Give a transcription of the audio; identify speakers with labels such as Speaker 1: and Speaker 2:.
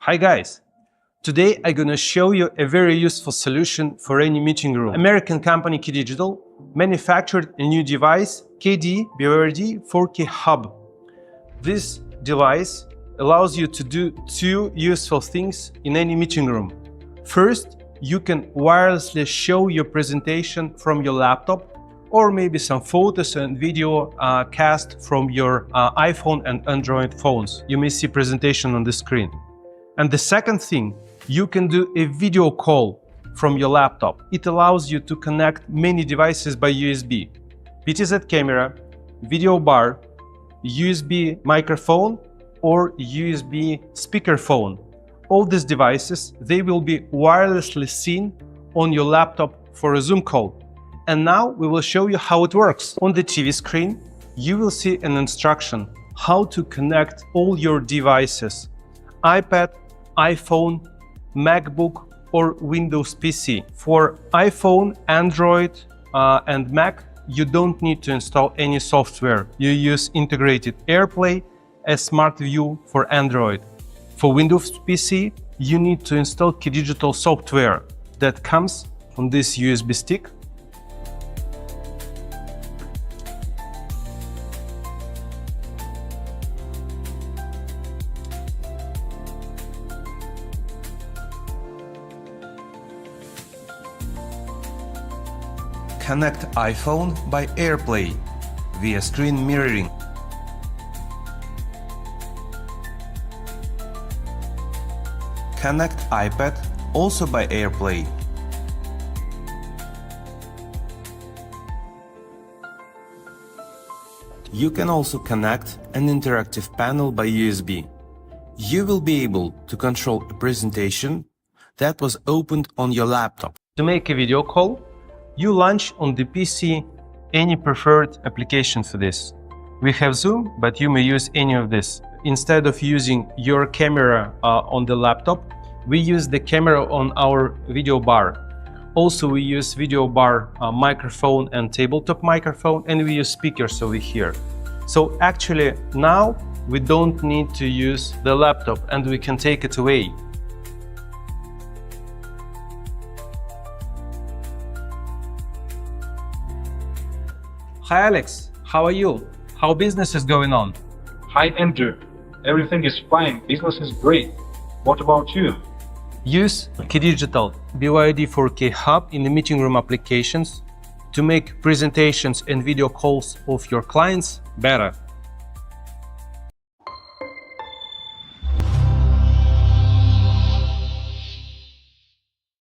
Speaker 1: Hi guys! Today I'm gonna show you a very useful solution for any meeting room. American company KeyDigital manufactured a new device, BYOD4KHub. This device allows you to do two useful things in any meeting room. First, you can wirelessly show your presentation from your laptop, or maybe some photos and video cast from your iPhone and Android phones. You may see presentation on the screen. And the second thing, you can do a video call from your laptop. It allows you to connect many devices by USB. PTZ camera, video bar, USB microphone, or USB speakerphone. All these devices, they will be wirelessly seen on your laptop for a Zoom call. And now we will show you how it works. On the TV screen, you will see an instruction how to connect all your devices: iPad, iPhone, MacBook, or Windows PC. For iPhone, Android, and Mac, you don't need to install any software. You use integrated AirPlay, a Smart View for Android. For Windows PC, you need to install KeyDigital software that comes on this USB stick. Connect iPhone by AirPlay via screen mirroring. Connect iPad also by AirPlay. You can also connect an interactive panel by USB. You will be able to control a presentation that was opened on your laptop. To make a video call, you launch on the PC any preferred application for this. We have Zoom, but you may use any of this. Instead of using your camera on the laptop, we use the camera on our video bar. Also, we use video bar microphone and tabletop microphone, and we use speakers over here. So actually now we don't need to use the laptop and we can take it away. Hi Alex, how are you? How business is going on?
Speaker 2: Hi Andrew, everything is fine, business is great. What about you?
Speaker 1: Use KeyDigital BYOD4KHub in the meeting room applications to make presentations and video calls of your clients better.